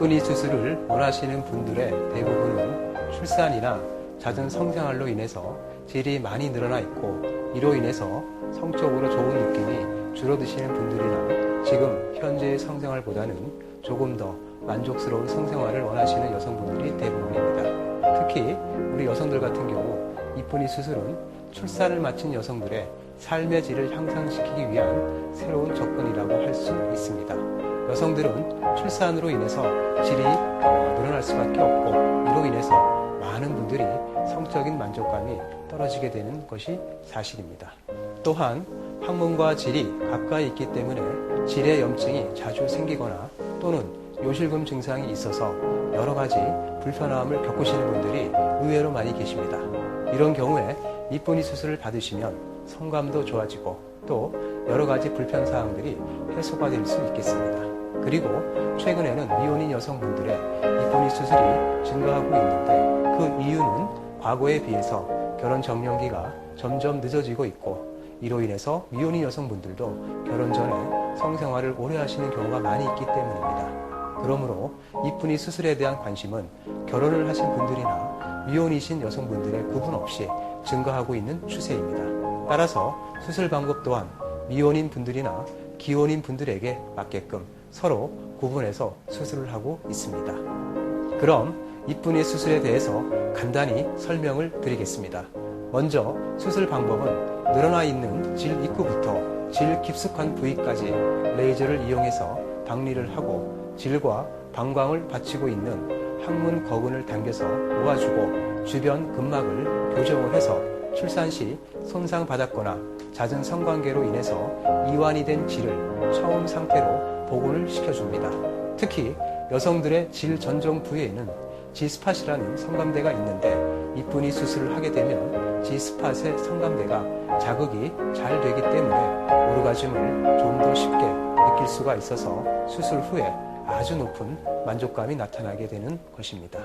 이쁜이 수술을 원하시는 분들의 대부분은 출산이나 잦은 성생활로 인해서 질이 많이 늘어나 있고, 이로 인해서 성적으로 좋은 느낌이 줄어드시는 분들이나 지금 현재의 성생활보다는 조금 더 만족스러운 성생활을 원하시는 여성분들이 대부분입니다. 특히 우리 여성들 같은 경우 이쁜이 수술은 출산을 마친 여성들의 삶의 질을 향상시키기 위한 새로운 접근이라고 할 수 있습니다. 여성들은 출산으로 인해서 질이 늘어날 수밖에 없고, 이로 인해서 많은 분들이 성적인 만족감이 떨어지게 되는 것이 사실입니다. 또한 항문과 질이 가까이 있기 때문에 질의 염증이 자주 생기거나 또는 요실금 증상이 있어서 여러 가지 불편함을 겪으시는 분들이 의외로 많이 계십니다. 이런 경우에 이쁜이 수술을 받으시면 성감도 좋아지고 또 여러 가지 불편사항들이 해소가 될 수 있겠습니다. 그리고 최근에는 미혼인 여성분들의 이쁜이 수술이 증가하고 있는데, 그 이유는 과거에 비해서 결혼 정년기가 점점 늦어지고 있고, 이로 인해서 미혼인 여성분들도 결혼 전에 성생활을 오래 하시는 경우가 많이 있기 때문입니다. 그러므로 이쁜이 수술에 대한 관심은 결혼을 하신 분들이나 미혼이신 여성분들의 구분 없이 증가하고 있는 추세입니다. 따라서 수술 방법 또한 미혼인 분들이나 기혼인 분들에게 맞게끔 서로 구분해서 수술을 하고 있습니다. 그럼 이쁜이 수술에 대해서 간단히 설명을 드리겠습니다. 먼저 수술 방법은 늘어나 있는 질 입구부터 질 깊숙한 부위까지 레이저를 이용해서 박리를 하고, 질과 방광을 받치고 있는 항문 거근을 당겨서 모아주고 주변 근막을 교정을 해서 출산 시 손상받았거나 잦은 성관계로 인해서 이완이 된 질을 처음 상태로 복원을 시켜줍니다. 특히 여성들의 질 전정 부위에는 G스팟이라는 성감대가 있는데, 이쁜이 수술을 하게 되면 G스팟의 성감대가 자극이 잘 되기 때문에 오르가즘을 좀 더 쉽게 느낄 수가 있어서 수술 후에 아주 높은 만족감이 나타나게 되는 것입니다.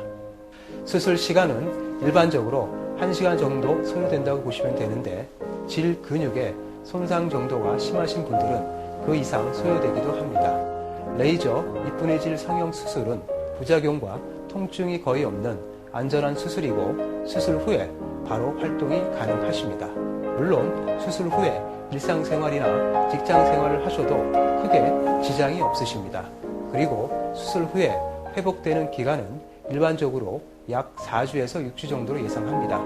수술 시간은 일반적으로 1시간 정도 소요된다고 보시면 되는데, 질 근육의 손상 정도가 심하신 분들은 그 이상 소요되기도 합니다. 레이저 이쁜이 질 성형 수술은 부작용과 통증이 거의 없는 안전한 수술이고, 수술 후에 바로 활동이 가능하십니다. 물론 수술 후에 일상생활이나 직장생활을 하셔도 크게 지장이 없으십니다. 그리고 수술 후에 회복되는 기간은 일반적으로 약 4주에서 6주 정도로 예상합니다.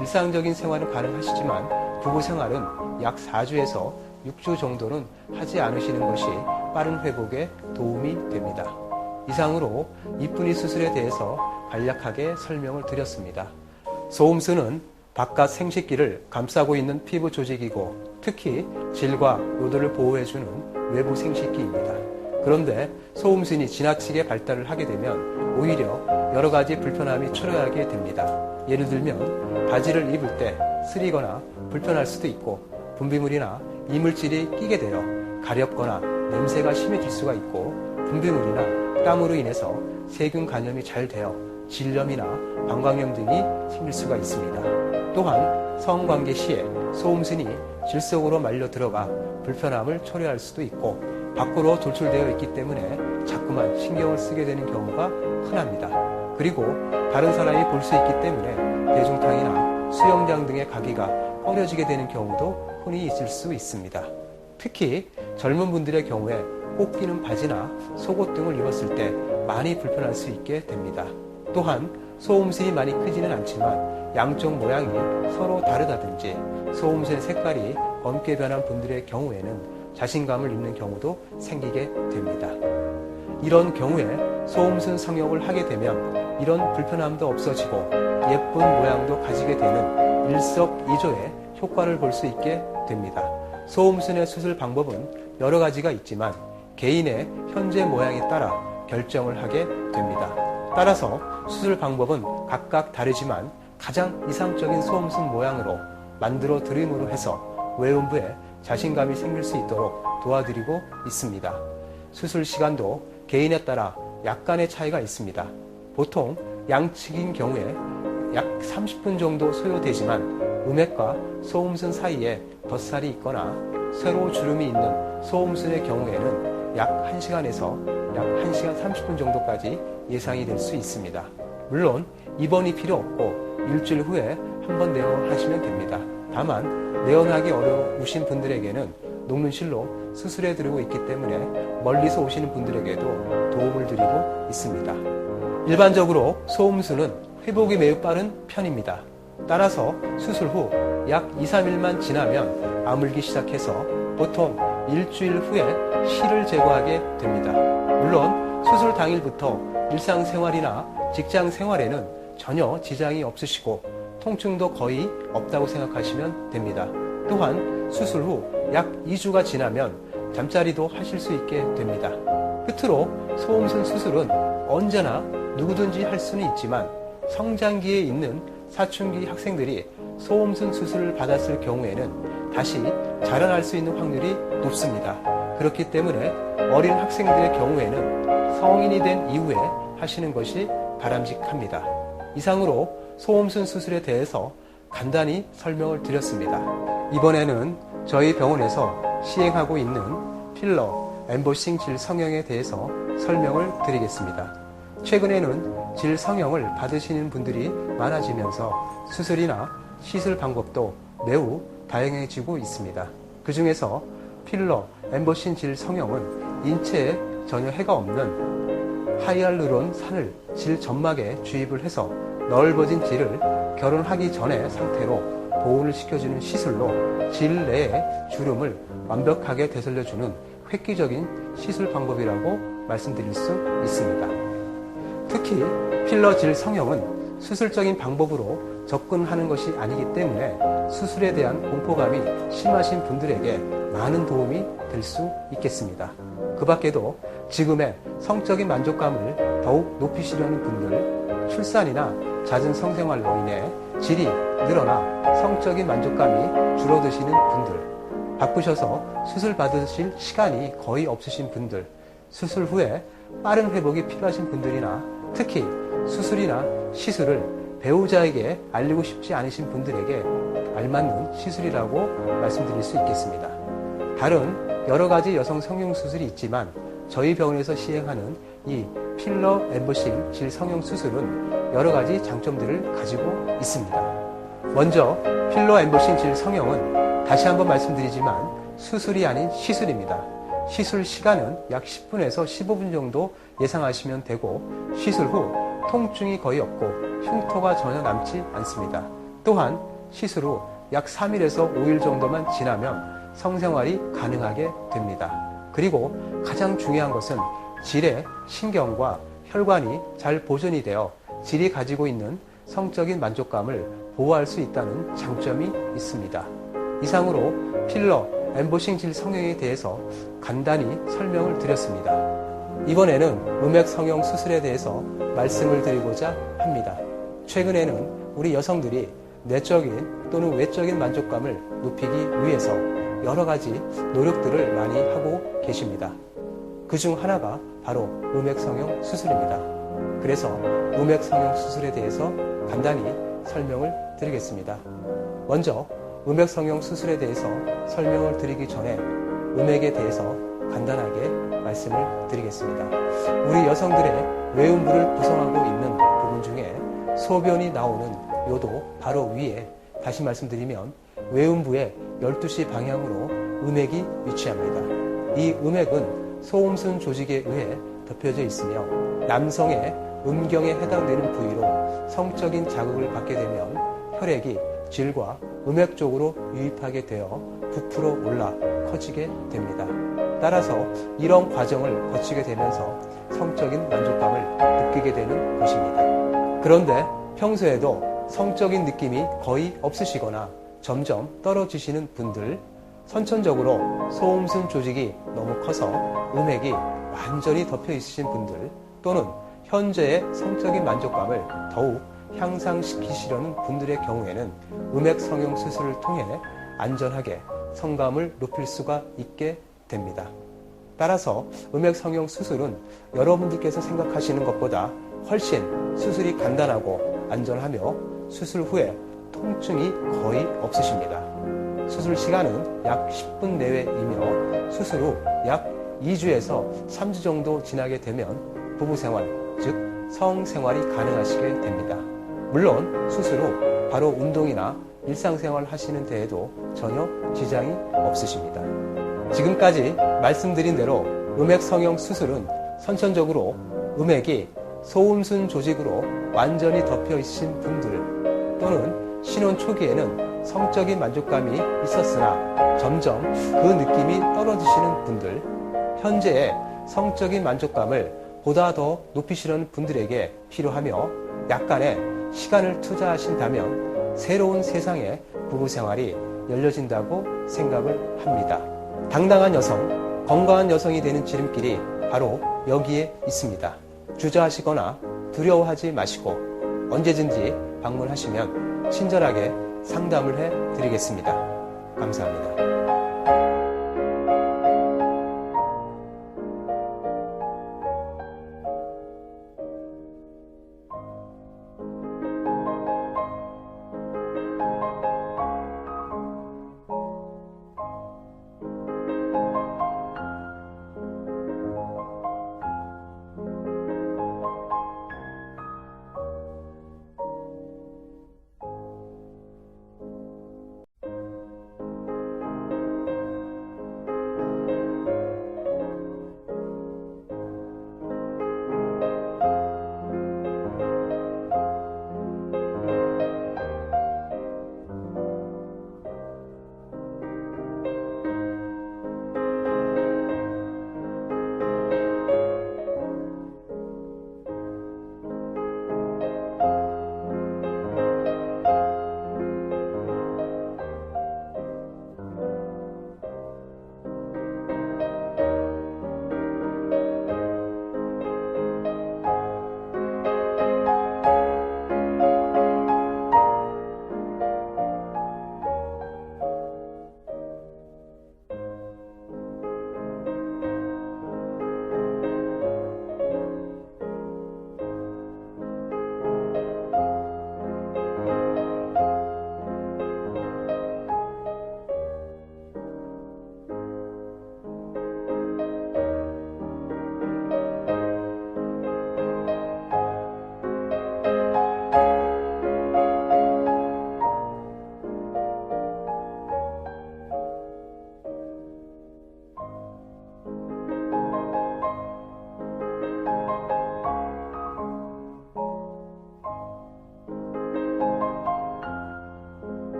일상적인 생활은 가능하시지만 부부 생활은 약 4주에서 6주 정도는 하지 않으시는 것이 빠른 회복에 도움이 됩니다. 이상으로 이쁜이 수술에 대해서 간략하게 설명을 드렸습니다. 소음수는 바깥 생식기를 감싸고 있는 피부 조직이고, 특히 질과 요도를 보호해주는 외부 생식기입니다. 그런데 소음순이 지나치게 발달을 하게 되면 오히려 여러 가지 불편함이 초래하게 됩니다. 예를 들면 바지를 입을 때 쓰리거나 불편할 수도 있고, 분비물이나 이물질이 끼게 되어 가렵거나 냄새가 심해질 수가 있고, 분비물이나 땀으로 인해서 세균 감염이 잘 되어 질염이나 방광염 등이 생길 수가 있습니다. 또한 성관계 시에 소음순이 질 속으로 말려 들어가 불편함을 초래할 수도 있고, 밖으로 돌출되어 있기 때문에 자꾸만 신경을 쓰게 되는 경우가 흔합니다. 그리고 다른 사람이 볼 수 있기 때문에 대중탕이나 수영장 등에 가기가 꺼려지게 되는 경우도 흔히 있을 수 있습니다. 특히 젊은 분들의 경우에 꼭 끼는 바지나 속옷 등을 입었을 때 많이 불편할 수 있게 됩니다. 또한 소음순이 많이 크지는 않지만 양쪽 모양이 서로 다르다든지 소음순의 색깔이 검게 변한 분들의 경우에는 자신감을 잃는 경우도 생기게 됩니다. 이런 경우에 소음순 성형을 하게 되면 이런 불편함도 없어지고 예쁜 모양도 가지게 되는 일석이조의 효과를 볼 수 있게 됩니다. 소음순의 수술 방법은 여러 가지가 있지만 개인의 현재 모양에 따라 결정을 하게 됩니다. 따라서 수술 방법은 각각 다르지만 가장 이상적인 소음순 모양으로 만들어 드림으로 해서 외음부에 자신감이 생길 수 있도록 도와드리고 있습니다. 수술 시간도 개인에 따라 약간의 차이가 있습니다. 보통 양측인 경우에 약 30분 정도 소요되지만 음액과 소음순 사이에 덧살이 있거나 세로 주름이 있는 소음순의 경우에는 약 1시간에서 약 1시간 30분 정도까지 예상이 될 수 있습니다. 물론 입원이 필요 없고 일주일 후에 한번 내원하시면 됩니다. 다만 내원하기 어려우신 분들에게는 녹는실로 수술해 드리고 있기 때문에 멀리서 오시는 분들에게도 도움을 드리고 있습니다. 일반적으로 소음수는 회복이 매우 빠른 편입니다. 따라서 수술 후 약 2-3일만 지나면 아물기 시작해서 보통 일주일 후에 실을 제거하게 됩니다. 물론 수술 당일부터 일상생활이나 직장생활에는 전혀 지장이 없으시고 통증도 거의 없다고 생각하시면 됩니다. 또한 수술 후 약 2주가 지나면 잠자리도 하실 수 있게 됩니다. 끝으로 소음순 수술은 언제나 누구든지 할 수는 있지만 성장기에 있는 사춘기 학생들이 소음순 수술을 받았을 경우에는 다시 자라날 수 있는 확률이 높습니다. 그렇기 때문에 어린 학생들의 경우에는 성인이 된 이후에 하시는 것이 바람직합니다. 이상으로 소음순 수술에 대해서 간단히 설명을 드렸습니다. 이번에는 저희 병원에서 시행하고 있는 필러, 엠보싱 질 성형에 대해서 설명을 드리겠습니다. 최근에는 질 성형을 받으시는 분들이 많아지면서 수술이나 시술 방법도 매우 다양해지고 있습니다. 그 중에서 필러, 엠보싱 질 성형은 인체에 전혀 해가 없는 하이알루론 산을 질 점막에 주입을 해서 넓어진 질을 결혼하기 전의 상태로 보온을 시켜주는 시술로 질 내의 주름을 완벽하게 되살려주는 획기적인 시술 방법이라고 말씀드릴 수 있습니다. 특히 필러 질 성형은 수술적인 방법으로 접근하는 것이 아니기 때문에 수술에 대한 공포감이 심하신 분들에게 많은 도움이 될 수 있겠습니다. 그 밖에도 지금의 성적인 만족감을 더욱 높이시려는 분들, 출산이나 잦은 성생활로 인해 질이 늘어나 성적인 만족감이 줄어드시는 분들, 바쁘셔서 수술 받으실 시간이 거의 없으신 분들, 수술 후에 빠른 회복이 필요하신 분들이나 특히 수술이나 시술을 배우자에게 알리고 싶지 않으신 분들에게 알맞는 시술이라고 말씀드릴 수 있겠습니다. 다른 여러 가지 여성 성형 수술이 있지만 저희 병원에서 시행하는 이 필러 엠보싱 질 성형 수술은 여러 가지 장점들을 가지고 있습니다. 먼저 필러 엠보싱 질 성형은 다시 한번 말씀드리지만 수술이 아닌 시술입니다. 시술 시간은 약 10분에서 15분 정도 예상하시면 되고 시술 후 통증이 거의 없고 흉터가 전혀 남지 않습니다. 또한 시술 후 약 3일에서 5일 정도만 지나면 성생활이 가능하게 됩니다. 그리고 가장 중요한 것은 질의 신경과 혈관이 잘 보존이 되어 질이 가지고 있는 성적인 만족감을 보호할 수 있다는 장점이 있습니다. 이상으로 필러, 엠보싱 질 성형에 대해서 간단히 설명을 드렸습니다. 이번에는 음액 성형 수술에 대해서 말씀을 드리고자 합니다. 최근에는 우리 여성들이 내적인 또는 외적인 만족감을 높이기 위해서 여러 가지 노력들을 많이 하고 계십니다. 그 중 하나가 바로 음액 성형 수술입니다. 그래서 음액 성형 수술에 대해서 간단히 설명을 드리겠습니다. 먼저 음액 성형 수술에 대해서 설명을 드리기 전에 음액에 대해서 간단하게 말씀을 드리겠습니다. 우리 여성들의 외음부를 구성하고 있는 부분 중에 소변이 나오는 요도 바로 위에 다시 말씀드리면 외음부의 12시 방향으로 음액이 위치합니다. 이 음액은 소음순 조직에 의해 덮여져 있으며 남성의 음경에 해당되는 부위로 성적인 자극을 받게 되면 혈액이 질과 음액 쪽으로 유입하게 되어 부풀어 올라 커지게 됩니다. 따라서 이런 과정을 거치게 되면서 성적인 만족감을 느끼게 되는 것입니다. 그런데 평소에도 성적인 느낌이 거의 없으시거나 점점 떨어지시는 분들, 선천적으로 소음순 조직이 너무 커서 음액이 완전히 덮여 있으신 분들, 또는 현재의 성적인 만족감을 더욱 향상시키시려는 분들의 경우에는 음액 성형 수술을 통해 안전하게 성감을 높일 수가 있게 됩니다. 따라서 음액 성형 수술은 여러분들께서 생각하시는 것보다 훨씬 수술이 간단하고 안전하며 수술 후에 통증이 거의 없으십니다. 수술 시간은 약 10분 내외이며 수술 후 약 2주에서 3주 정도 지나게 되면 부부생활, 즉 성생활이 가능하시게 됩니다. 물론 수술 후 바로 운동이나 일상생활 하시는 데에도 전혀 지장이 없으십니다. 지금까지 말씀드린 대로 음액 성형 수술은 선천적으로 음액이 소음순 조직으로 완전히 덮여 있으신 분들 또는 신혼 초기에는 성적인 만족감이 있었으나 점점 그 느낌이 떨어지시는 분들, 현재의 성적인 만족감을 보다 더 높이시는 분들에게 필요하며 약간의 시간을 투자하신다면 새로운 세상의 부부생활이 열려진다고 생각을 합니다. 당당한 여성, 건강한 여성이 되는 지름길이 바로 여기에 있습니다. 주저하시거나 두려워하지 마시고 언제든지 방문하시면 친절하게 상담을 해드리겠습니다. 감사합니다.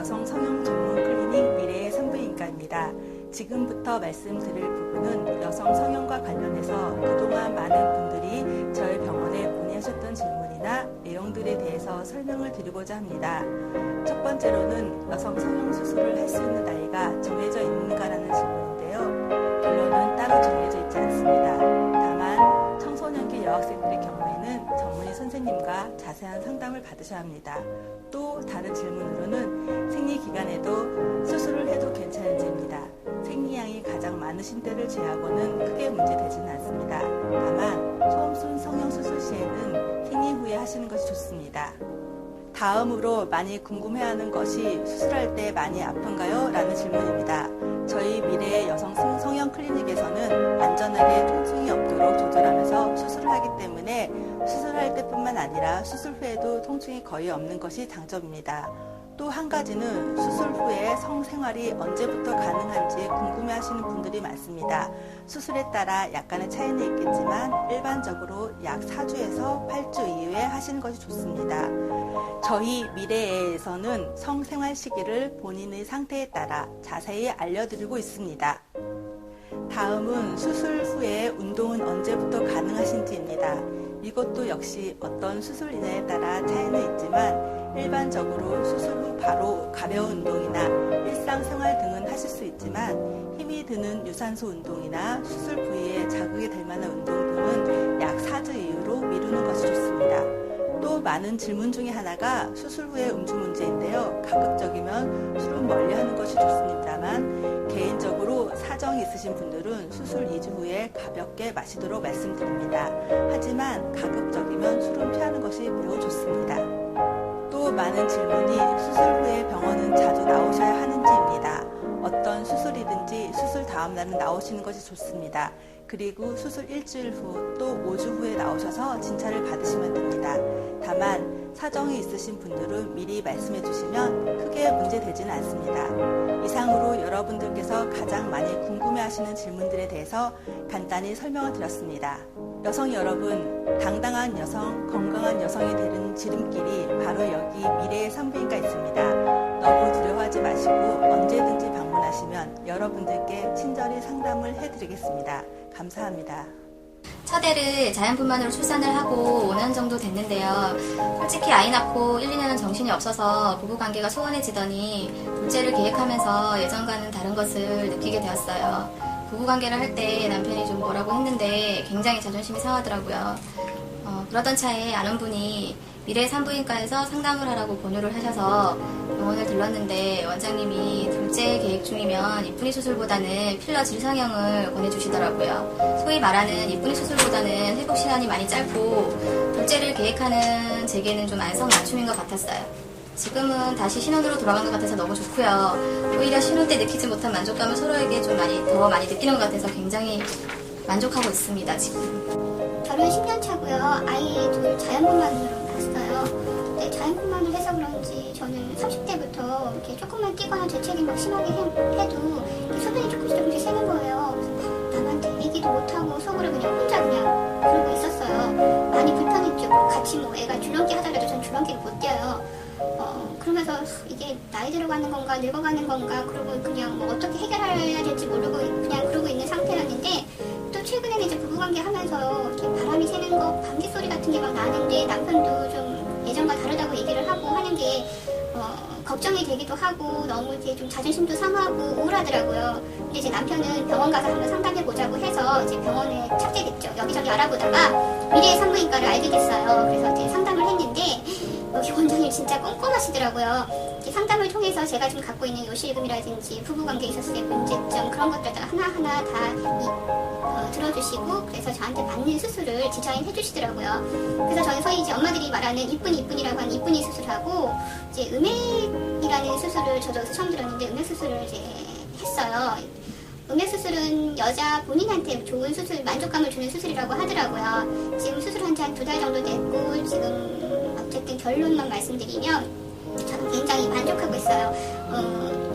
여성 성형 전문 클리닉 미래의 산부인과입니다. 지금부터 말씀드릴 부분은 여성 성형과 관련해서 그동안 많은 분들이 저희 병원에 문의하셨던 질문이나 내용들에 대해서 설명을 드리고자 합니다. 첫 번째로는 여성 성형 수술을 할 수 있는 나이가 정해져 있는가라는 질문인데요. 결론은 따로 정해져 있지 않습니다. 다만 청소년기 여학생들의 경우에는 전문의 선생님과 자세한 상담을 받으셔야 합니다. 또 다른 질문으로는 생리 기간에도 수술을 해도 괜찮은지입니다. 생리량이 가장 많으신 때를 제하고는 크게 문제되지는 않습니다. 다만 소음순 성형 수술 시에는 생리 후에 하시는 것이 좋습니다. 다음으로 많이 궁금해하는 것이 수술할 때 많이 아픈가요? 라는 질문입니다. 저희 미래의 여성 성형 클리닉에서는 안전하게 통증이 없도록 조절하면서 수술을 하기 때문에 수술할 때뿐만 아니라 수술 후에도 통증이 거의 없는 것이 장점입니다. 또 한 가지는 수술 후에 성생활이 언제부터 가능한지 궁금해하시는 분들이 많습니다. 수술에 따라 약간의 차이는 있겠지만 일반적으로 약 4주에서 8주 이후에 하시는 것이 좋습니다. 저희 미래에서는 성생활 시기를 본인의 상태에 따라 자세히 알려드리고 있습니다. 다음은 수술 후에 운동은 언제부터 가능하신지입니다. 이것도 역시 어떤 수술인에 따라 차이는 있지만 일반적으로 수술 후 바로 가벼운 운동이나 일상생활 등은 하실 수 있지만 힘이 드는 유산소 운동이나 수술 부위에 자극이 될 만한 운동 등은 약 4주 이후로 미루는 것이 좋습니다. 또 많은 질문 중에 하나가 수술 후의 음주 문제인데요. 가급적이면 술은 멀리하는 것이 좋습니다만 개인적으로 사정이 있으신 분들은 수술 2주 후에 가볍게 마시도록 말씀드립니다. 하지만 가급적이면 술은 피하는 것이 매우 좋습니다. 또 많은 질문이 수술 후에 병원은 자주 나오셔야 하는지입니다. 어떤 수술이든지 수술 다음 날은 나오시는 것이 좋습니다. 그리고 수술 일주일 후 또 5주 후에 나오셔서 진찰을 받으시면 됩니다. 다만 사정이 있으신 분들은 미리 말씀해 주시면 크게 문제되지는 않습니다. 이상으로 여러분들께서 가장 많이 궁금해하시는 질문들에 대해서 간단히 설명을 드렸습니다. 여성 여러분, 당당한 여성, 건강한 여성이 되는 지름길이 바로 여기 미래의 산부인과 있습니다. 너무 두려워하지 마시고 언제든지 방문하시면 여러분들께 친절히 상담을 해드리겠습니다. 감사합니다. 첫애를 자연분만으로 출산을 하고 5년 정도 됐는데요. 솔직히 아이 낳고 1, 2년은 정신이 없어서 부부관계가 소원해지더니 둘째를 계획하면서 예전과는 다른 것을 느끼게 되었어요. 부부관계를 할 때 남편이 좀 뭐라고 했는데 굉장히 자존심이 상하더라고요. 그러던 차에 아는 분이 미래 산부인과에서 상담을 하라고 권유를 하셔서 병원을 들렀는데 원장님이 둘째 계획 중이면 이쁜이 수술보다는 필러 질상형을 권해주시더라고요. 소위 말하는 이쁜이 수술보다는 회복 시간이 많이 짧고 둘째를 계획하는 제게는 좀 안성맞춤인 것 같았어요. 지금은 다시 신혼으로 돌아간 것 같아서 너무 좋고요. 오히려 신혼 때 느끼지 못한 만족감을 서로에게 좀 더 많이 느끼는 것 같아서 굉장히 만족하고 있습니다, 지금. 결혼 10년 차고요. 아이 둘 자연분만으로 봤어요. 근데 자연분만을 해서 그런지 저는 30대부터 이렇게 조금만 뛰거나 재채기 막 심하게 해도 소변이 조금씩 새는 거예요. 그래서 남한테 얘기도 못하고 속으로 그냥 혼자 그냥 그러고 있었어요. 많이 불편했죠. 같이 뭐 애가 줄넘기 하더라도 전 줄넘기를 못 뛰어요. 그러면서 이게 나이 들어가는 건가 늙어가는 건가 그러고 그냥 뭐 어떻게 해결해야 될지 모르고 그냥 그러고 있는 상태였는데 또 최근에는 이제 부부관계 하면서 이렇게 바람이 새는 거 방귀 소리 같은 게 막 나는데 남편도 좀 예전과 다르다고 얘기를 하고 하는 게 걱정이 되기도 하고 너무 이제 좀 자존심도 상하고 우울하더라고요. 근데 이제 남편은 병원 가서 한번 상담해 보자고 해서 이제 병원에 찾게 됐죠. 여기저기 알아보다가 미래의 산부인과를 알게 됐어요. 그래서 이제 상담을 했는데 여기 원장님 진짜 꼼꼼하시더라고요. 상담을 통해서 제가 좀 갖고 있는 요실금이라든지 부부관계에 있었을 때 문제점 그런 것들 하나하나 다 들어주시고 그래서 저한테 맞는 수술을 디자인해 주시더라고요. 그래서 저는 소위 이제 엄마들이 말하는 이쁜이라고 하는 이쁜이 수술하고 이제 음액이라는 수술을 저도 여기서 처음 들었는데 음액 수술을 이제 했어요. 음액 수술은 여자 본인한테 좋은 수술, 만족감을 주는 수술이라고 하더라고요. 지금 수술한 지 한 2달 정도 됐고 지금 어쨌든 결론만 말씀드리면 저는 굉장히 만족하고 있어요.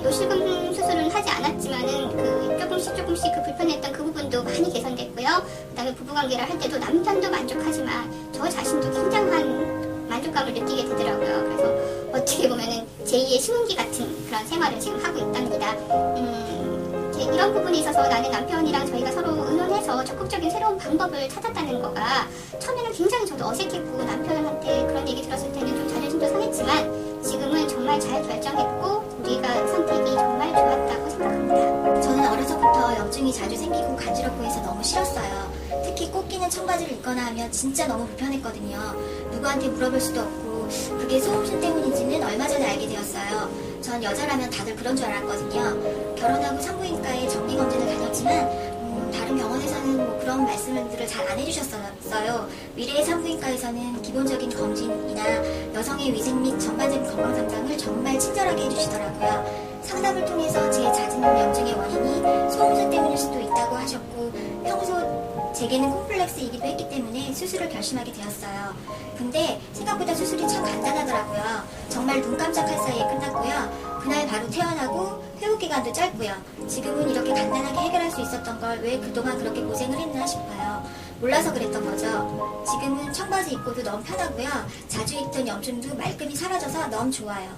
요실금 수술은 하지 않았지만은 그 조금씩 그 불편했던 그 부분도 많이 개선됐고요. 그다음에 부부관계를 할 때도 남편도 만족하지만 저 자신도 굉장한 만족감을 느끼게 되더라고요. 그래서 어떻게 보면은 제2의 신혼기 같은 그런 생활을 지금 하고 있답니다. 이런 부분에 있어서 나는 남편이랑 저희가 서로 의논해서 적극적인 새로운 방법을 찾았다는 거가 처음에는 굉장히 저도 어색했고 남편한테 그런 얘기 들었을 때는 좀 자존심도 상했지만 지금은 정말 잘 결정했고 우리가 선택이 정말 좋았다고 생각합니다. 저는 어려서부터 염증이 자주 생기고 간지럽고 해서 너무 싫었어요. 특히 꼭 끼는 청바지를 입거나 하면 진짜 너무 불편했거든요. 누구한테 물어볼 수도 없고 그게 소음순 때문인지는 얼마 전에 알게 되었어요. 전 여자라면 다들 그런 줄 알았거든요. 결혼하고 산부인과에 정기검진을 다녔지만 다른 병원에서는 뭐 그런 말씀들을 잘 안 해주셨어요. 미래의 산부인과에서는 기본적인 검진이나 여성의 위생 및 전반적인 건강 상담을 정말 친절하게 해주시더라고요. 상담을 통해서 제 잦은 염증의 원인이 소음순 때문일 수도 있다고 하셨고 평소 제게는 콤플렉스이기도 했기 때문에 수술을 결심하게 되었어요. 근데 생각보다 수술이 참 간단하더라고요. 정말 눈 깜짝할 사이에 끝났고요. 그날 바로 퇴원하고 회복 기간도 짧고요. 지금은 이렇게 간단하게 해결할 수 있었던 걸 왜 그동안 그렇게 고생을 했나 싶어요. 몰라서 그랬던 거죠. 지금은 청바지 입고도 너무 편하고요. 자주 입던 염증도 말끔히 사라져서 너무 좋아요.